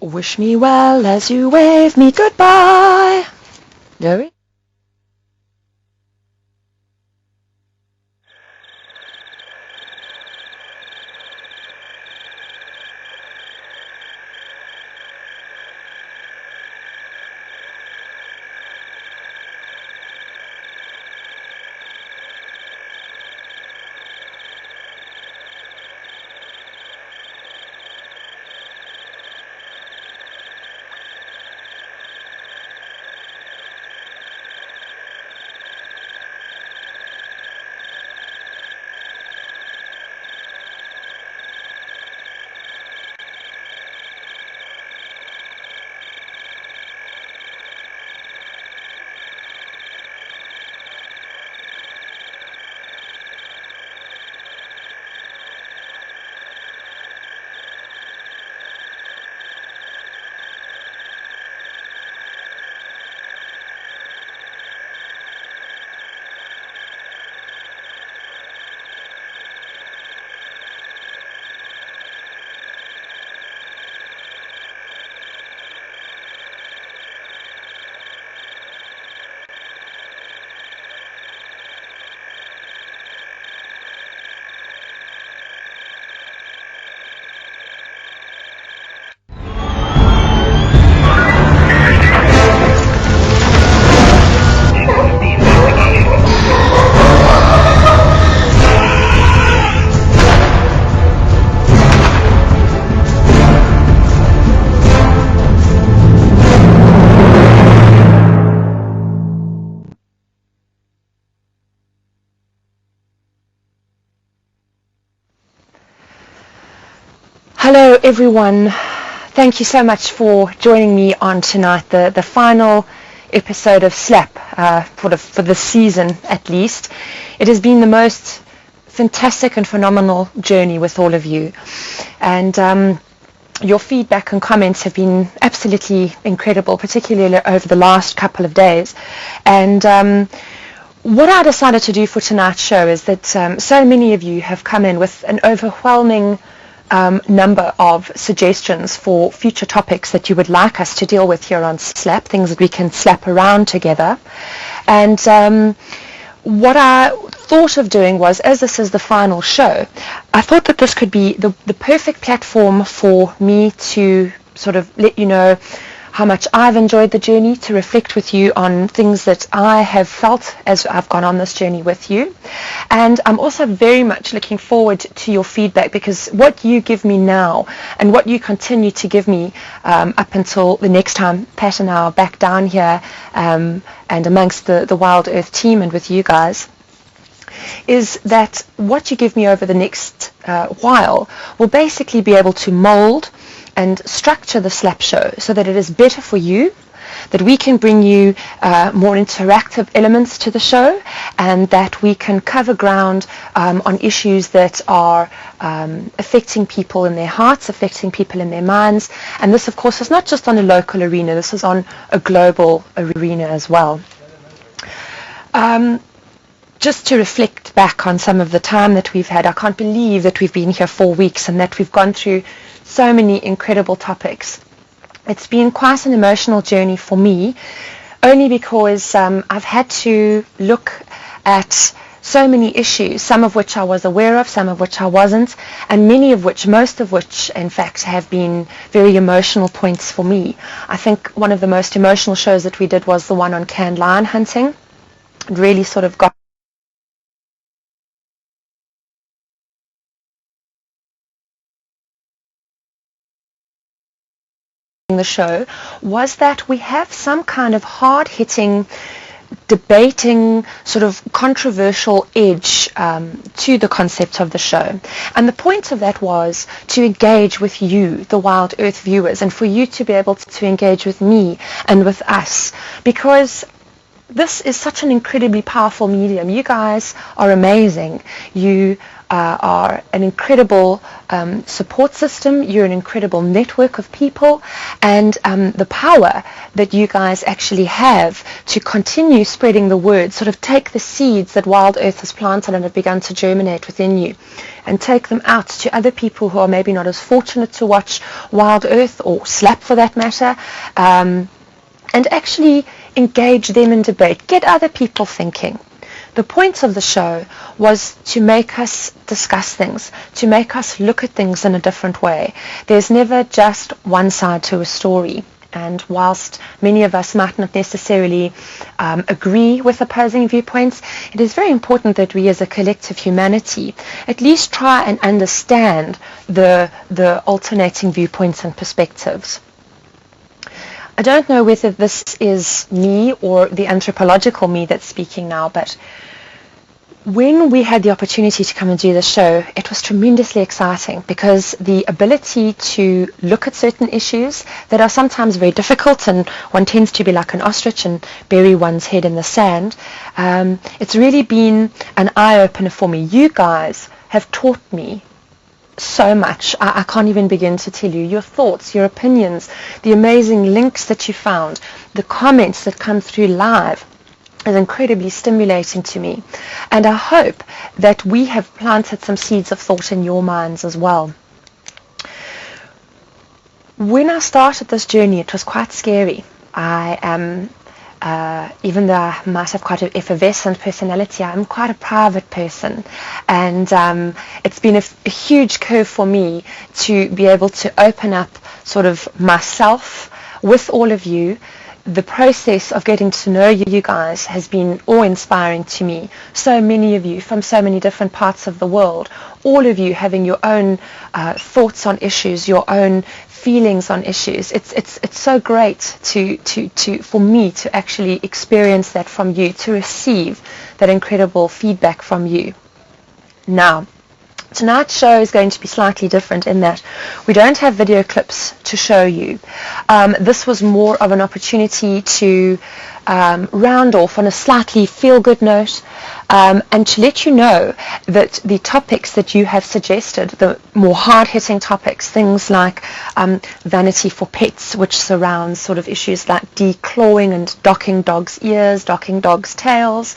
Wish me well as you wave me goodbye. Joey? Hello everyone, thank you so much for joining me on tonight, the final episode of Slapp for the season at least. It has been the most fantastic and phenomenal journey with all of you, and your feedback and comments have been absolutely incredible, particularly over the last couple of days. And what I decided to do for tonight's show is that so many of you have come in with an overwhelming number of suggestions for future topics that you would like us to deal with here on Slapp, things that we can slap around together. And what I thought of doing was, as this is the final show, I thought that this could be the perfect platform for me to sort of let you know how much I've enjoyed the journey, to reflect with you on things that I have felt as I've gone on this journey with you. And I'm also very much looking forward to your feedback, because what you give me now and what you continue to give me up until the next time Pat and I are back down here and amongst the Wild Earth team and with you guys, is that what you give me over the next while will basically be able to mold and structure the Slapp show so that it is better for you, that we can bring you more interactive elements to the show, and that we can cover ground on issues that are affecting people in their hearts, affecting people in their minds. And this, of course, is not just on a local arena, this is on a global arena as well. Just to reflect back on some of the time that we've had, I can't believe that we've been here 4 weeks and that we've gone through so many incredible topics. It's been quite an emotional journey for me, only because I've had to look at so many issues, some of which I was aware of, some of which I wasn't, and most of which, in fact, have been very emotional points for me. I think one of the most emotional shows that we did was the one on canned lion hunting. It really sort of got the show, was that we have some kind of hard-hitting, debating, sort of controversial edge to the concept of the show. And the point of that was to engage with you, the Wild Earth viewers, and for you to be able to engage with me and with us, because this is such an incredibly powerful medium. You guys are amazing. You are an incredible support system. You're an incredible network of people, and the power that you guys actually have to continue spreading the word, sort of take the seeds that Wild Earth has planted and have begun to germinate within you, and take them out to other people who are maybe not as fortunate to watch Wild Earth, or Slapp for that matter, and actually engage them in debate, get other people thinking. The point of the show was to make us discuss things, to make us look at things in a different way. There's never just one side to a story. And whilst many of us might not necessarily agree with opposing viewpoints, it is very important that we as a collective humanity at least try and understand the alternating viewpoints and perspectives. I don't know whether this is me or the anthropological me that's speaking now, but when we had the opportunity to come and do the show, it was tremendously exciting, because the ability to look at certain issues that are sometimes very difficult, and one tends to be like an ostrich and bury one's head in the sand, it's really been an eye-opener for me. You guys have taught me so much. I can't even begin to tell you. Your thoughts, your opinions, the amazing links that you found, the comments that come through live is incredibly stimulating to me. And I hope that we have planted some seeds of thought in your minds as well. When I started this journey, it was quite scary. I am, even though I might have quite an effervescent personality, I'm quite a private person, and it's been a huge curve for me to be able to open up sort of myself with all of you. The process of getting to know you guys has been awe-inspiring to me. So many of you from so many different parts of the world, all of you having your own thoughts on issues, your own feelings on issues. It's so great for me to actually experience that from you, to receive that incredible feedback from you. Now, tonight's show is going to be slightly different in that we don't have video clips to show you. This was more of an opportunity to round off on a slightly feel-good note, and to let you know that the topics that you have suggested, the more hard-hitting topics, things like vanity for pets, which surrounds sort of issues like declawing and docking dogs' ears, docking dogs' tails,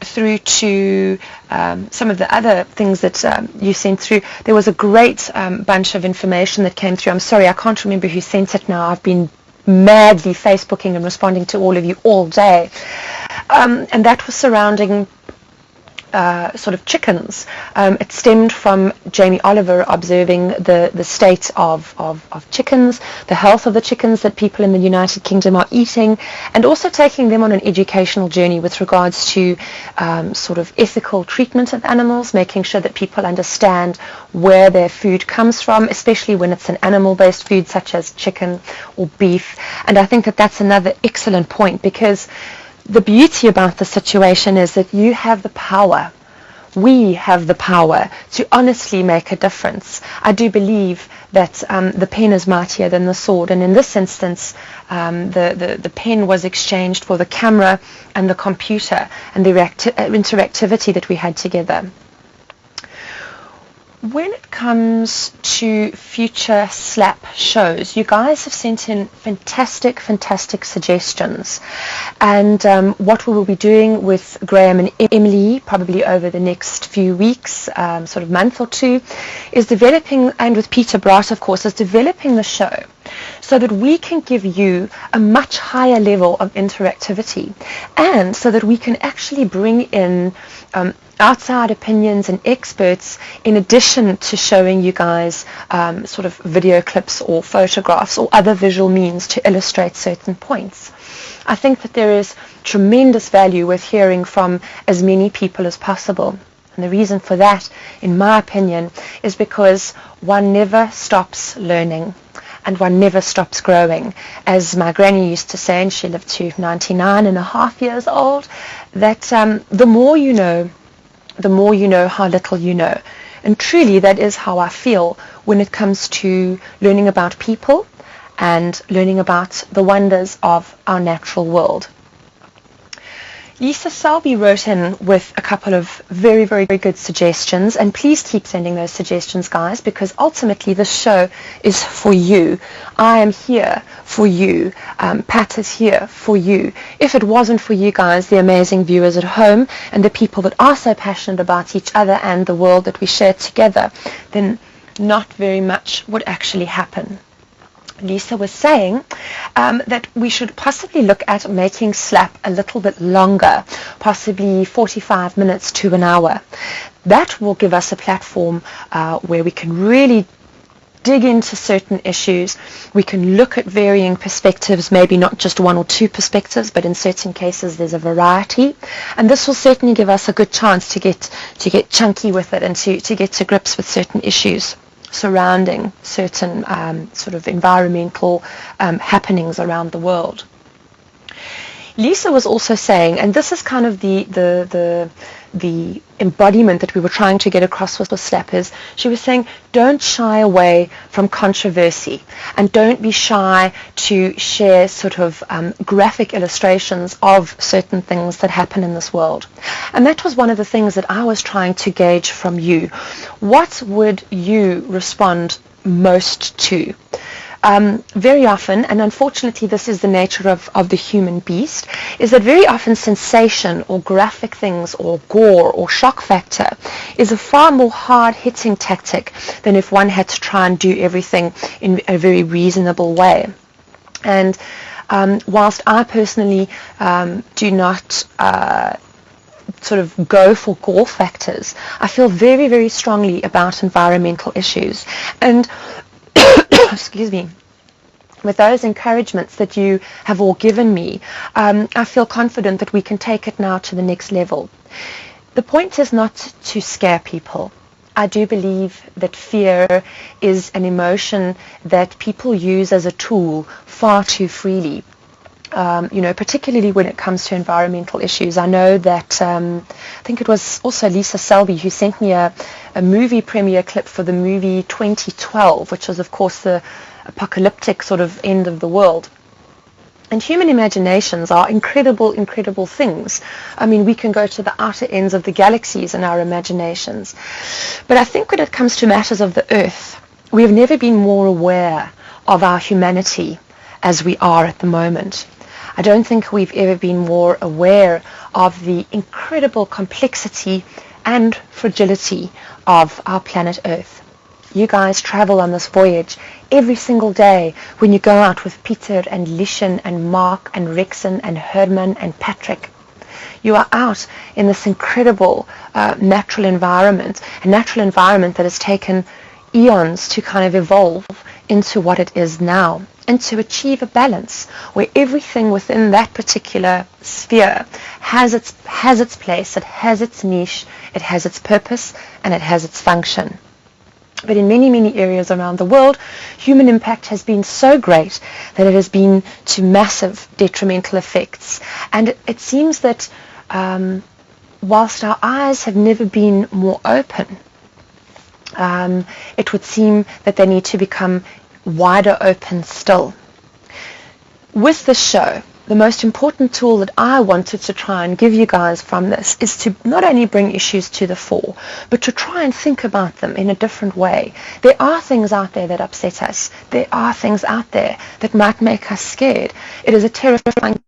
through to some of the other things that you sent through. There was a great bunch of information that came through. I'm sorry, I can't remember who sent it now. I've been madly Facebooking and responding to all of you all day. And that was surrounding sort of chickens. It stemmed from Jamie Oliver observing the state of chickens, the health of the chickens that people in the United Kingdom are eating, and also taking them on an educational journey with regards to sort of ethical treatment of animals, making sure that people understand where their food comes from, especially when it's an animal-based food such as chicken or beef. And I think that that's another excellent point, because the beauty about the situation is that you have the power. We have the power to honestly make a difference. I do believe that the pen is mightier than the sword, and in this instance, the pen was exchanged for the camera and the computer and the interactivity that we had together. When it comes to future Slapp shows, you guys have sent in fantastic suggestions, and what we will be doing with Graham and Emily probably over the next few weeks, sort of month or two, is developing, and with Peter Bright of course, is developing the show so that we can give you a much higher level of interactivity, and so that we can actually bring in outside opinions and experts, in addition to showing you guys sort of video clips or photographs or other visual means to illustrate certain points. I think that there is tremendous value with hearing from as many people as possible. And the reason for that, in my opinion, is because one never stops learning and one never stops growing. As my granny used to say, and she lived to 99 and a half years old, that the more you know, the more you know how little you know. And truly that is how I feel when it comes to learning about people and learning about the wonders of our natural world. Lisa Selby wrote in with a couple of very, very, very good suggestions, and please keep sending those suggestions, guys, because ultimately this show is for you. I am here for you. Pat is here for you. If it wasn't for you guys, the amazing viewers at home, and the people that are so passionate about each other and the world that we share together, then not very much would actually happen. Lisa was saying that we should possibly look at making Slapp a little bit longer, possibly 45 minutes to an hour. That will give us a platform where we can really dig into certain issues. We can look at varying perspectives, maybe not just one or two perspectives, but in certain cases there's a variety. And this will certainly give us a good chance to get chunky with it and to get to grips with certain issues surrounding certain sort of environmental happenings around the world. Lisa was also saying, and this is kind of the embodiment that we were trying to get across with Slapp, is she was saying, don't shy away from controversy and don't be shy to share sort of graphic illustrations of certain things that happen in this world. And that was one of the things that I was trying to gauge from you. What would you respond most to? Very often, and unfortunately this is the nature of the human beast, is that very often sensation or graphic things or gore or shock factor is a far more hard-hitting tactic than if one had to try and do everything in a very reasonable way. And whilst I personally do not sort of go for gore factors, I feel very, very strongly about environmental issues. And excuse me, with those encouragements that you have all given me, I feel confident that we can take it now to the next level. The point is not to scare people. I do believe that fear is an emotion that people use as a tool far too freely. Particularly when it comes to environmental issues. I know that I think it was also Lisa Selby who sent me a movie premiere clip for the movie 2012, which was of course the apocalyptic sort of end of the world. And human imaginations are incredible, incredible things. I mean, we can go to the outer ends of the galaxies in our imaginations. But I think when it comes to matters of the earth, we have never been more aware of our humanity as we are at the moment. I don't think we've ever been more aware of the incredible complexity and fragility of our planet Earth. You guys travel on this voyage every single day when you go out with Peter and Lishan and Mark and Rexon and Herman and Patrick. You are out in this incredible natural environment, a natural environment that has taken eons to kind of evolve into what it is now, and to achieve a balance where everything within that particular sphere has its place, it has its niche, it has its purpose, and it has its function. But in many, many areas around the world, human impact has been so great that it has been to massive detrimental effects. And it seems that whilst our eyes have never been more open, it would seem that they need to become wider open still. With this show, the most important tool that I wanted to try and give you guys from this is to not only bring issues to the fore, but to try and think about them in a different way. There are things out there that upset us. There are things out there that might make us scared. It is a terrifying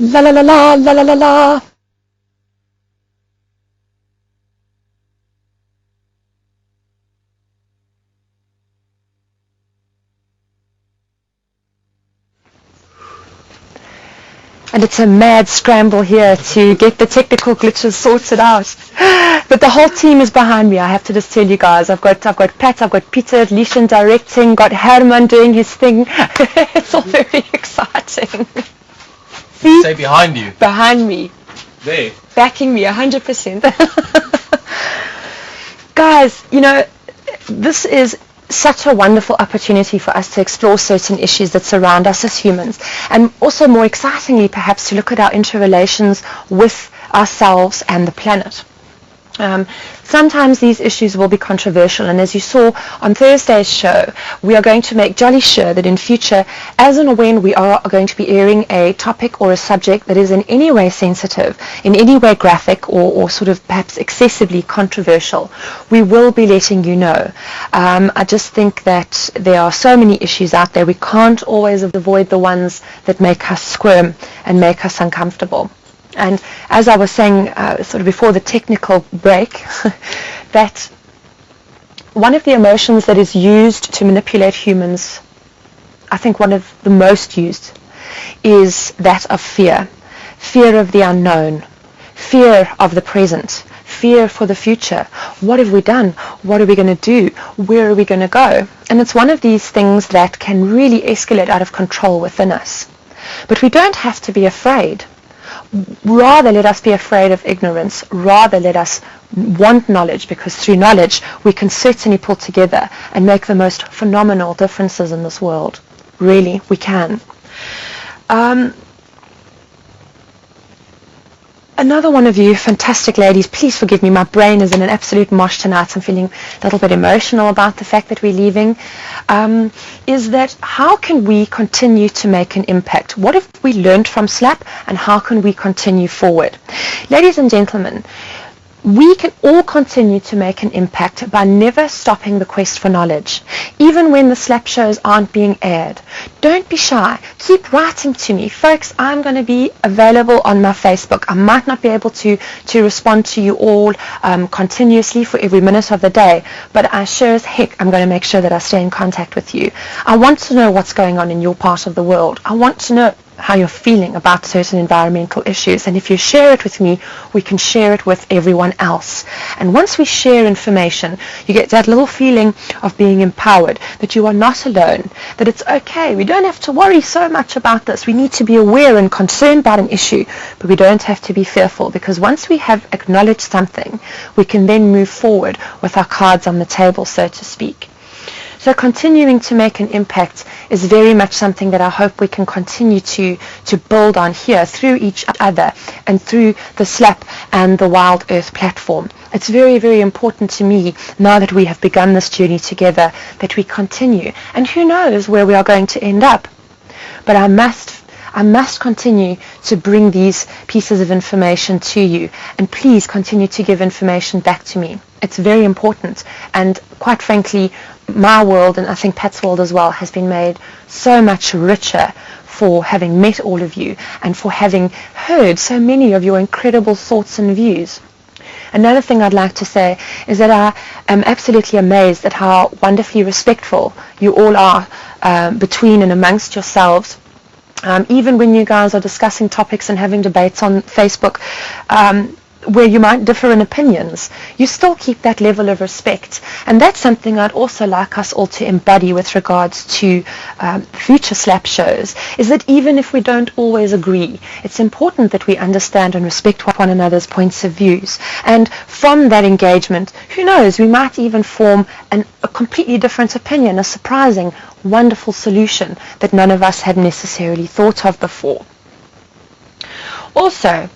La la la la la la la la. And it's a mad scramble here to get the technical glitches sorted out. But the whole team is behind me, I have to just tell you guys. I've got Pat, I've got Peter, Lishan directing, got Herman doing his thing. It's all very exciting. See? Say behind you. Behind me. There. Backing me 100%. Guys, you know, this is such a wonderful opportunity for us to explore certain issues that surround us as humans, and also more excitingly perhaps to look at our interrelations with ourselves and the planet. Sometimes these issues will be controversial, and as you saw on Thursday's show, we are going to make jolly sure that in future, as and when we are going to be airing a topic or a subject that is in any way sensitive, in any way graphic, or sort of perhaps excessively controversial, we will be letting you know. I just think that there are so many issues out there, we can't always avoid the ones that make us squirm and make us uncomfortable. And as I was saying sort of before the technical break, that one of the emotions that is used to manipulate humans, I think one of the most used, is that of fear. Fear of the unknown, fear of the present, fear for the future. What have we done? What are we going to do? Where are we going to go? And it's one of these things that can really escalate out of control within us. But we don't have to be afraid. Rather let us be afraid of ignorance. Rather let us want knowledge, because through knowledge we can certainly pull together and make the most phenomenal differences in this world. Really, we can. Another one of you fantastic ladies, please forgive me, my brain is in an absolute mosh tonight. I'm feeling a little bit emotional about the fact that we're leaving. Is that how can we continue to make an impact? What have we learned from Slapp, and how can we continue forward? Ladies and gentlemen, we can all continue to make an impact by never stopping the quest for knowledge. Even when the Slapp shows aren't being aired, don't be shy. Keep writing to me. Folks, I'm going to be available on my Facebook. I might not be able to respond to you all continuously for every minute of the day, but I sure as heck I'm going to make sure that I stay in contact with you. I want to know what's going on in your part of the world. I want to know how you're feeling about certain environmental issues, and if you share it with me, we can share it with everyone else. And once we share information, you get that little feeling of being empowered, that you are not alone, that it's okay, we don't have to worry so much about this. We need to be aware and concerned about an issue, but we don't have to be fearful, because once we have acknowledged something, we can then move forward with our cards on the table, so to speak. So continuing to make an impact is very much something that I hope we can continue to build on here through each other and through the Slapp and the Wild Earth platform. It's very, very important to me, now that we have begun this journey together, that we continue. And who knows where we are going to end up. But I must continue to bring these pieces of information to you, and please continue to give information back to me. It's very important, and quite frankly, my world, and I think Pat's world as well, has been made so much richer for having met all of you and for having heard so many of your incredible thoughts and views. Another thing I'd like to say is that I am absolutely amazed at how wonderfully respectful you all are between and amongst yourselves. Even when you guys are discussing topics and having debates on Facebook where you might differ in opinions, you still keep that level of respect. And that's something I'd also like us all to embody with regards to future Slapp shows, is that even if we don't always agree, it's important that we understand and respect one another's points of views. And from that engagement, who knows, we might even form a completely different opinion, a surprising, wonderful solution that none of us had necessarily thought of before. Also,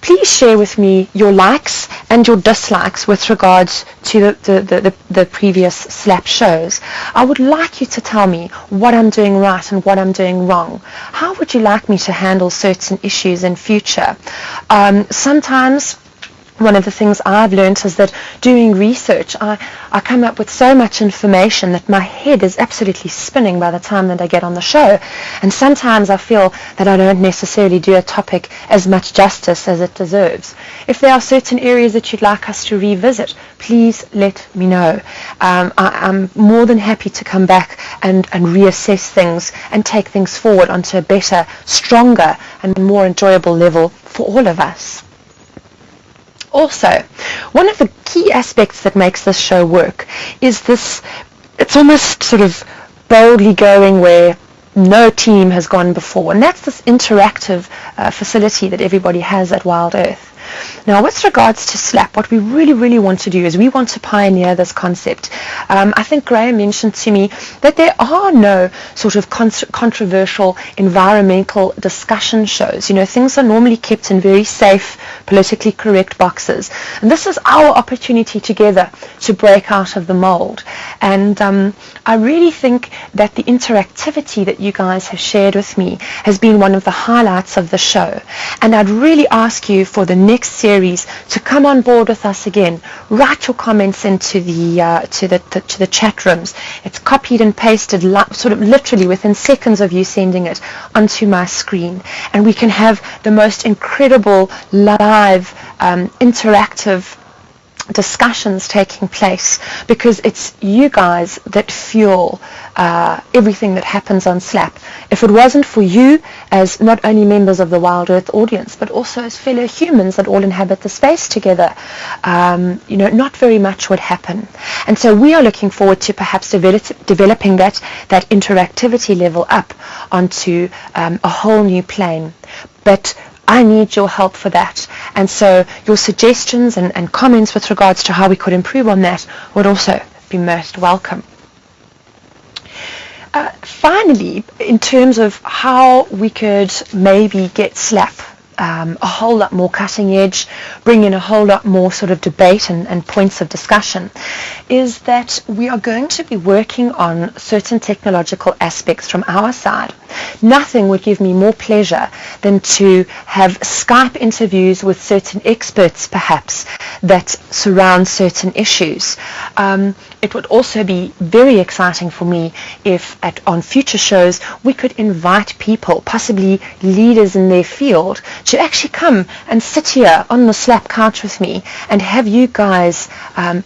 please share with me your likes and your dislikes with regards to the previous Slapp shows. I would like you to tell me what I'm doing right and what I'm doing wrong. How would you like me to handle certain issues in future? Sometimes one of the things I've learned is that doing research, I come up with so much information that my head is absolutely spinning by the time that I get on the show. And sometimes I feel that I don't necessarily do a topic as much justice as it deserves. If there are certain areas that you'd like us to revisit, please let me know. I'm more than happy to come back and reassess things and take things forward onto a better, stronger and more enjoyable level for all of us. Also, one of the key aspects that makes this show work is this, it's almost sort of boldly going where no team has gone before, and that's this interactive facility that everybody has at Wild Earth. Now, with regards to Slapp, what we really want to do is we want to pioneer this concept. I think Graham mentioned to me that there are no sort of controversial environmental discussion shows. You know, things are normally kept in very safe, politically correct boxes. And this is our opportunity together to break out of the mold. And I really think that the interactivity that you guys have shared with me has been one of the highlights of the show. And I'd really ask you for the next series to come on board with us again. Write your comments into the to the chat rooms. It's copied and pasted sort of literally within seconds of you sending it onto my screen, and we can have the most incredible live interactive discussions taking place, because it's you guys that fuel everything that happens on Slapp. If it wasn't for you as not only members of the Wild Earth audience, but also as fellow humans that all inhabit the space together, you know, not very much would happen. And so we are looking forward to perhaps developing that interactivity level up onto a whole new plane. But I need your help for that. And so your suggestions and comments with regards to how we could improve on that would also be most welcome. Finally, in terms of how we could maybe get Slapp a whole lot more cutting edge, bring in a whole lot more sort of debate and points of discussion, is that we are going to be working on certain technological aspects from our side. Nothing would give me more pleasure than to have Skype interviews with certain experts, perhaps, that surround certain issues. It would also be very exciting for me if on future shows we could invite people, possibly leaders in their field, to actually come and sit here on the Slapp couch with me and have you guys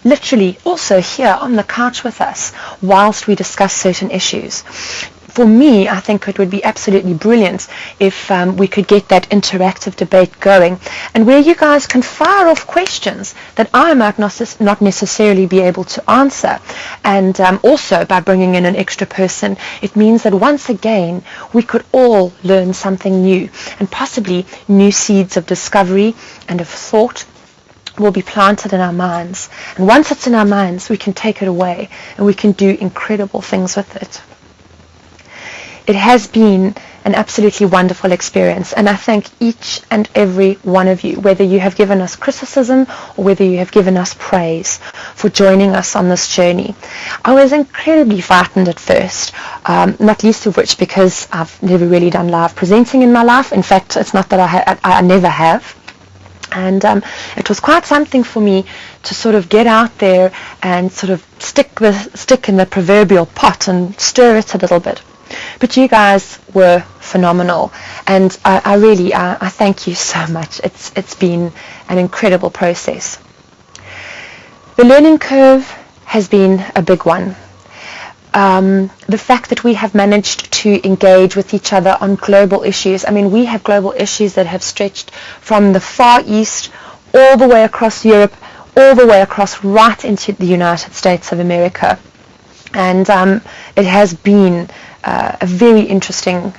literally also here on the couch with us whilst we discuss certain issues. For me, I think it would be absolutely brilliant if we could get that interactive debate going, and where you guys can fire off questions that I might not necessarily be able to answer. And also, by bringing in an extra person, it means that once again we could all learn something new, and possibly new seeds of discovery and of thought will be planted in our minds. And once it's in our minds, we can take it away and we can do incredible things with it. It has been an absolutely wonderful experience, and I thank each and every one of you, whether you have given us criticism or whether you have given us praise, for joining us on this journey. I was incredibly frightened at first, not least of which because I've never really done live presenting in my life. In fact, it's not that I never have. And it was quite something for me to sort of get out there and sort of stick in the proverbial pot and stir it a little bit. But you guys were phenomenal, and I really thank you so much. It's been an incredible process. The learning curve has been a big one. The fact that we have managed to engage with each other on global issues. I mean, we have global issues that have stretched from the Far East all the way across Europe, all the way across right into the United States of America. And it has been a very interesting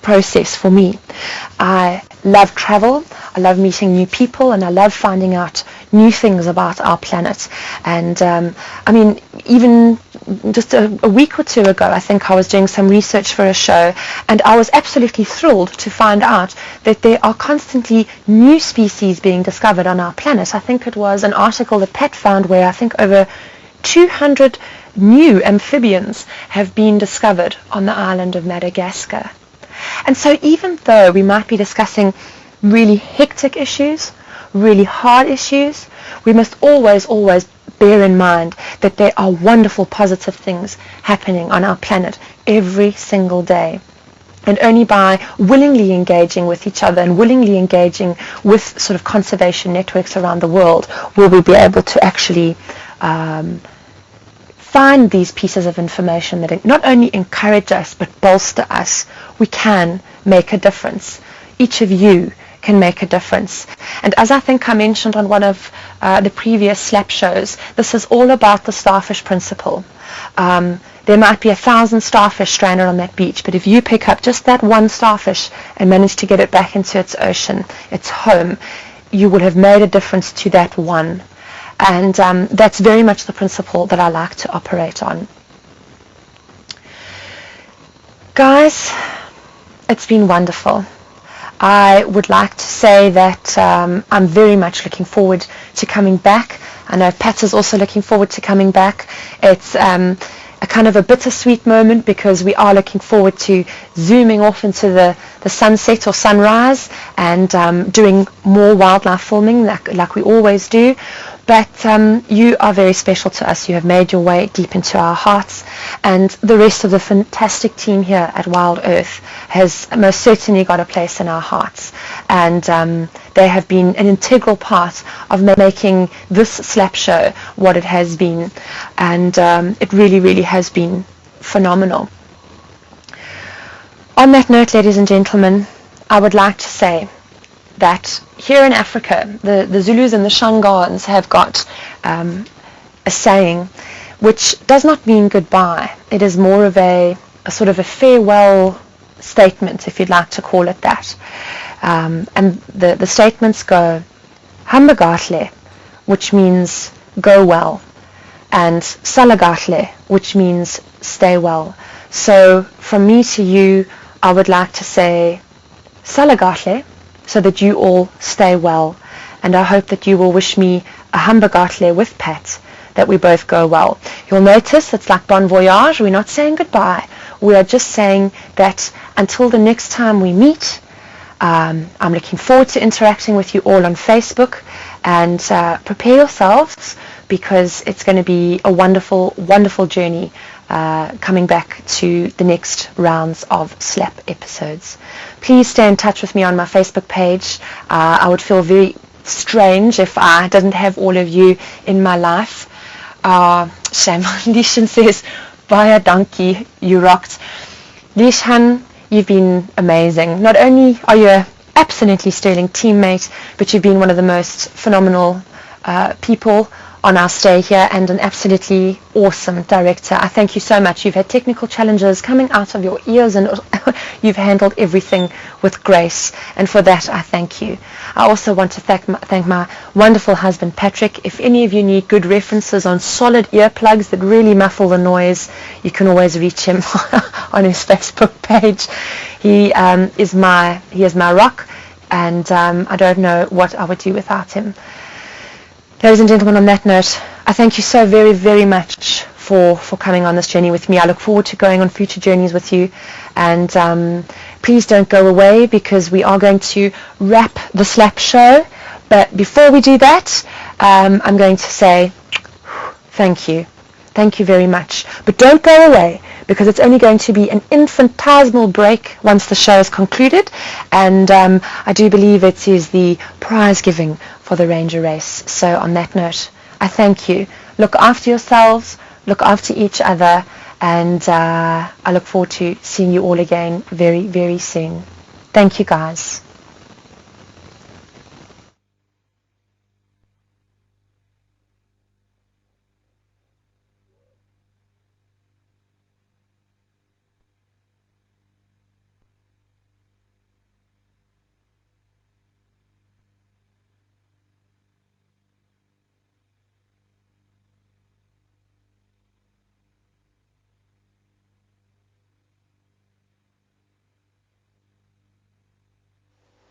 process for me. I love travel, I love meeting new people, and I love finding out new things about our planet. And I mean, even just a week or two ago, I think I was doing some research for a show, and I was absolutely thrilled to find out that there are constantly new species being discovered on our planet. I think it was an article that Pat found where I think over 200 new amphibians have been discovered on the island of Madagascar. And so even though we might be discussing really hectic issues, really hard issues, we must always, always bear in mind that there are wonderful positive things happening on our planet every single day. And only by willingly engaging with each other and willingly engaging with sort of conservation networks around the world will we be able to actually find these pieces of information that not only encourage us but bolster us. We can make a difference. Each of you can make a difference. And as I think I mentioned on one of the previous Slapp shows, this is all about the starfish principle. There might be 1,000 starfish stranded on that beach, but if you pick up just that one starfish and manage to get it back into its ocean, its home, you will have made a difference to that one. And that's very much the principle that I like to operate on. Guys, it's been wonderful. I would like to say that I'm very much looking forward to coming back. I know Pat is also looking forward to coming back. It's a kind of a bittersweet moment because we are looking forward to zooming off into the sunset or sunrise and doing more wildlife filming like we always do. But you are very special to us. You have made your way deep into our hearts, and the rest of the fantastic team here at Wild Earth has most certainly got a place in our hearts, and they have been an integral part of making this Slapp show what it has been, and it really, really has been phenomenal. On that note, ladies and gentlemen, I would like to say that here in Africa, the Zulus and the Shangans have got a saying which does not mean goodbye. It is more of a sort of a farewell statement, if you'd like to call it that. And the statements go, Hambagatle, which means go well, and Salagatle, which means stay well. So from me to you, I would like to say Salagatle, so that you all stay well, and I hope that you will wish me a Hambagatle with Pat, that we both go well. You'll notice it's like bon voyage. We're not saying goodbye. We are just saying that until the next time we meet, I'm looking forward to interacting with you all on Facebook, and prepare yourselves because it's going to be a wonderful, wonderful journey coming back to the next rounds of Slapp episodes. Please stay in touch with me on my Facebook page. I would feel very strange if I didn't have all of you in my life. Shame. Lishan says, Baie dankie, you rocked. Lishan, you've been amazing. Not only are you an absolutely sterling teammate, but you've been one of the most phenomenal people on our stay here and an absolutely awesome director. I thank you so much. You've had technical challenges coming out of your ears and you've handled everything with grace, and for that I thank you. I also want to thank my wonderful husband Patrick. If any of you need good references on solid earplugs that really muffle the noise, you can always reach him on his Facebook page. He is my rock, and I don't know what I would do without him. Ladies and gentlemen, on that note, I thank you so very, very much for coming on this journey with me. I look forward to going on future journeys with you. And please don't go away because we are going to wrap the Slapp show. But before we do that, I'm going to say thank you. Thank you very much. But don't go away because it's only going to be an infinitesimal break once the show is concluded. And I do believe it is the prize giving for the Ranger race. So on that note, I thank you. Look after yourselves, look after each other, and I look forward to seeing you all again very, very soon. Thank you, guys.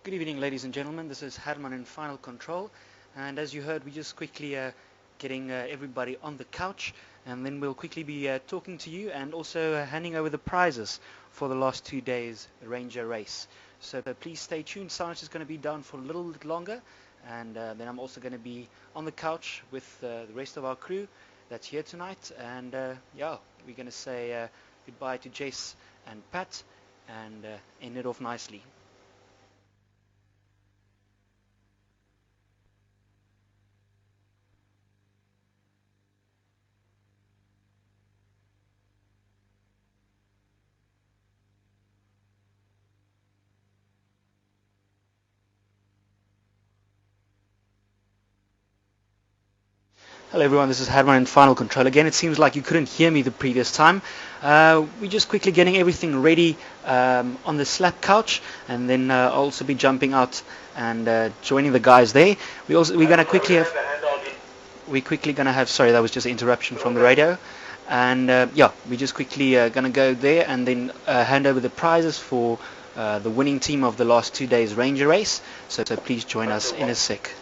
Good evening, ladies and gentlemen. This is Herman in Final Control, and as you heard, we're just quickly getting everybody on the couch, and then we'll quickly be talking to you and also handing over the prizes for the last 2 days Ranger race. So please stay tuned. Silence is going to be down for a little bit longer, and then I'm also going to be on the couch with the rest of our crew that's here tonight, and yeah, we're going to say goodbye to Jess and Pat and end it off nicely. Hello everyone, this is Herman in Final Control. Again, it seems like you couldn't hear me the previous time. We're just quickly getting everything ready on the Slapp couch, and then I'll also be jumping out and joining the guys there. We're gonna quickly have sorry, that was just an interruption from the radio. And yeah, we're just quickly gonna go there and then hand over the prizes for the winning team of the last 2 days Ranger race. So please join us in a sec.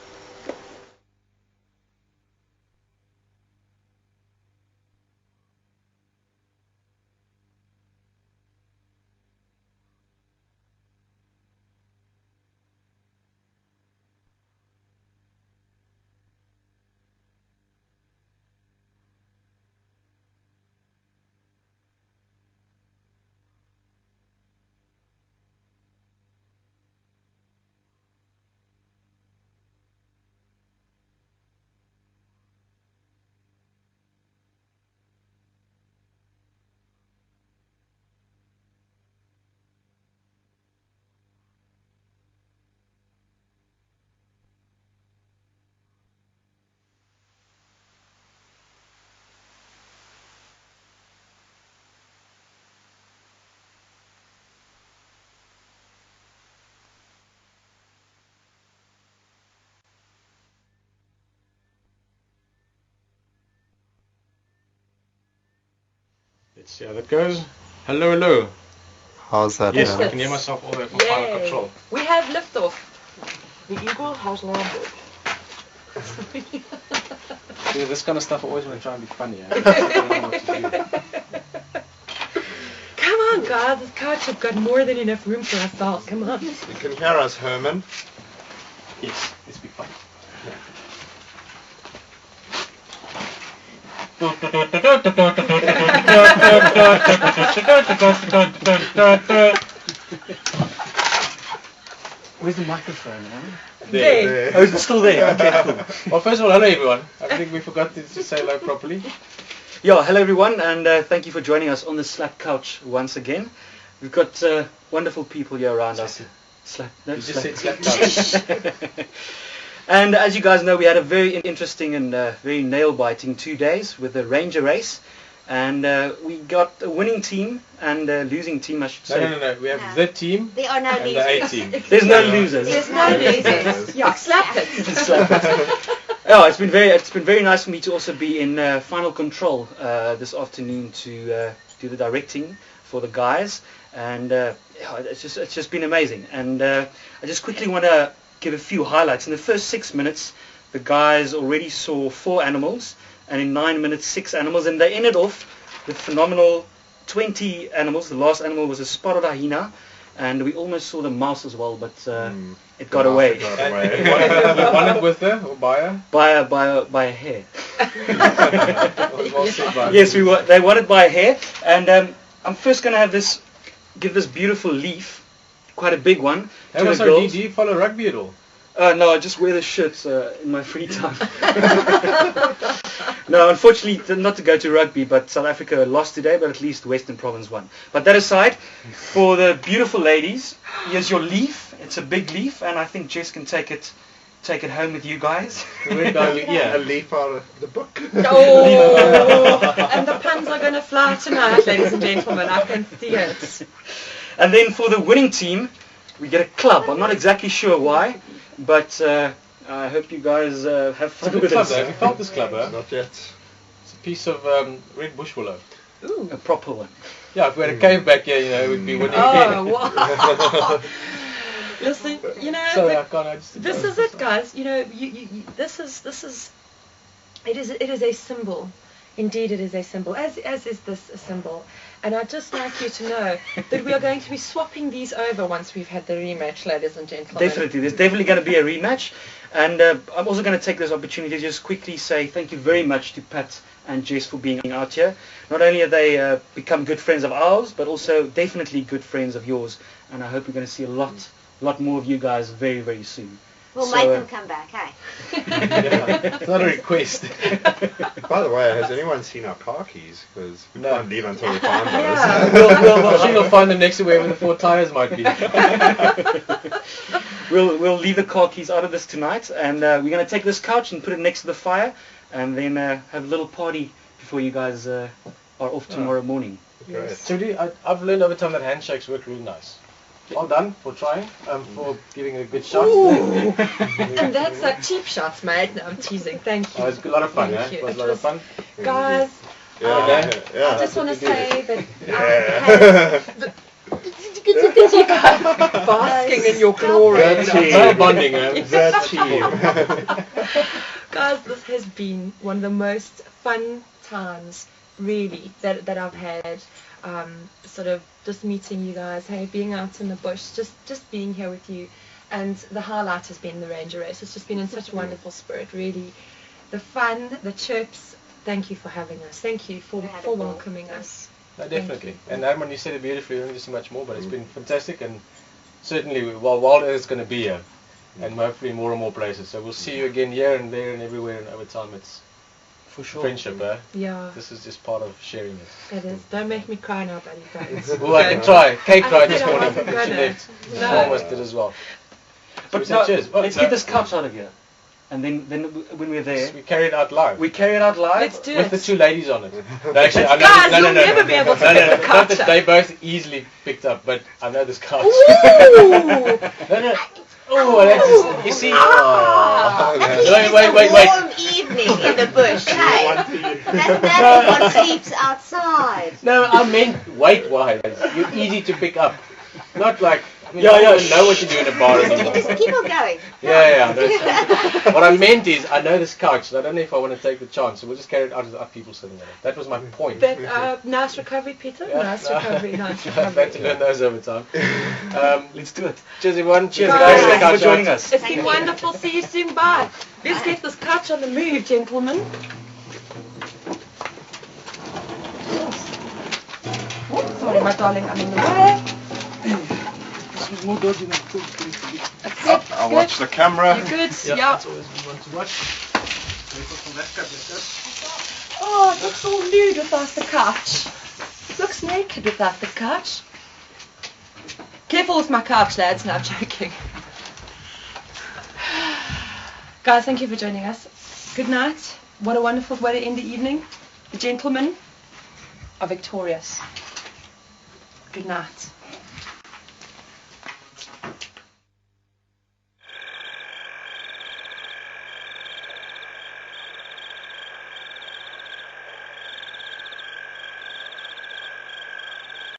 Let's see how that goes. Hello, hello. How's that? Yes, I can hear myself all the way from Final Control. We have liftoff. The Eagle has landed. See, this kind of stuff I always want to try and be funny. I don't know what to do. Come on, guys. This couch has got more than enough room for ourselves. Come on. You can hear us, Herman. Yes, let's be funny. Where's the microphone? There. Oh, is it still there? Okay, cool. Well, first of all, hello everyone. I think we forgot to say hello properly. Yeah, hello everyone, and thank you for joining us on the Slapp couch once again. We've got wonderful people here around us. Slapp. No, You just Slapp. said Slapp couch. And as you guys know, we had a very interesting and very nail-biting 2 days with the Ranger race. And we got a winning team and a losing team, I should say. No. We have the team There are no and the A losers. team. There's no losers. There's no losers. Yeah, slap it. Slap it. Oh, it's been very nice for me to also be in Final Control this afternoon to do the directing for the guys, and yeah, it's just been amazing. And I just quickly want to give a few highlights. In the first 6 minutes, the guys already saw 4 animals, and in 9 minutes 6 animals, and they ended off with phenomenal 20 animals. The last animal was a spotted hyena, and we almost saw the mouse as well, but it got away. You won it with her or by her? By a hair. Well said, man. Yes, they won it by a hair, and I'm first going to give this beautiful leaf, quite a big one, Hey, to well, the sorry, girls. do you follow rugby at all? No, I just wear the shirts in my free time. No, unfortunately, not to go to rugby, but South Africa lost today, but at least Western Province won. But that aside, for the beautiful ladies, here's your leaf. It's a big leaf, and I think Jess can take it home with you guys. Yeah. A leaf out of the book. Oh, and the puns are going to fly tonight, ladies and gentlemen. I can see it. And then for the winning team, we get a club. I'm not exactly sure why, but I hope you guys have It's a fun good with club, it. though. Have you felt this club, huh? Not yet. It's a piece of red bush willow. Ooh. A proper one. Yeah, if we had a cave back here, it would be winning Oh, again. wow. Listen, Sorry, I can't. I just this is it, guys. This is. It is a symbol. Indeed, it is a symbol. As is this a symbol. And I'd just like you to know that we are going to be swapping these over once we've had the rematch, ladies and gentlemen. Definitely, there's definitely going to be a rematch. And I'm also going to take this opportunity to just quickly say thank you very much to Pat and Jess for being out here. Not only have they become good friends of ours, but also definitely good friends of yours. And I hope we're going to see a lot more of you guys very, very soon. We'll make them come back, hey? It's not a request. By the way, has anyone seen our car keys? Because we No. can't leave until we find those. I'm sure you'll find them next to wherever the 4 tires might be. We'll leave the car keys out of this tonight, and we're going to take this couch and put it next to the fire, and then have a little party before you guys are off tomorrow morning. Great. Trudy, I've learned over time that handshakes work really nice. Well done for trying, for giving it a good shot. And that's like cheap shots, mate. No, I'm teasing. Thank you. Oh, it's a lot of fun, Thank you. It was a lot of fun. Guys, Yeah, yeah. I just want to say that Yeah. basking in your glory. That's no bonding, man. That team. Guys, this has been one of the most fun times, really, that I've had. Sort of just meeting you guys, hey, being out in the bush, just being here with you. And the highlight has been the Ranger Race. It's just been in such wonderful spirit, really. The fun, the chirps, thank you for having us. Thank you for welcoming us. No, definitely. And Herman, you said it beautifully. We don't need to say much more, but it's been fantastic, and certainly Wilder is going to be here, and hopefully more and more places. So we'll see you again here and there and everywhere, and over time it's For sure. friendship, eh? Yeah, This is just part of sharing it. it is. Don't make me cry now, buddy. Don't. Well, I can try. Kate I cried said this I morning. wasn't She gonna. left. No. I almost did as well. So we But said no, cheers. let's get this couch out of here, and then when we're there, We carried out live. we carry it out live. Let's do with it. the 2 ladies on it. No, actually, I know Guys, no, you'll never be able to no, get no, the not couch that up. they both easily picked up, but I know this couch. Ooh! No. Oh, that's just, you see. Ah! Oh. At least Wait. it's a warm evening in the bush, hey? Doesn't matter if one sleeps outside. No, I meant weight-wise. You're easy to pick up. Not like, I mean, Yeah, I don't yeah, even know what you do in a bar anymore. Just keep on going. Yeah. What I meant is, I know this couch, and I don't know if I want to take the chance, so we'll just carry it out as other people sitting on it. That was my point. But, nice recovery, Peter. Yeah, Nice no. recovery. Nice I've had to recovery. learn those over time. Let's do it. Cheers, everyone. Cheers, Guys, guys. thank Thank you Couch for joining out. us. It's Thank been you. wonderful. See you soon. Bye. Let's get this couch on the move, gentlemen. Oh, sorry, my darling, I'm in the way. That's I'll watch the camera. You good? Yeah, Yeah. that's always we want to watch. Oh, it looks all nude without the couch. Looks naked without the couch. Careful with my couch, lads. No, I'm joking. Guys, thank you for joining us. Good night. What a wonderful way to end the evening. The gentlemen are victorious. Good night.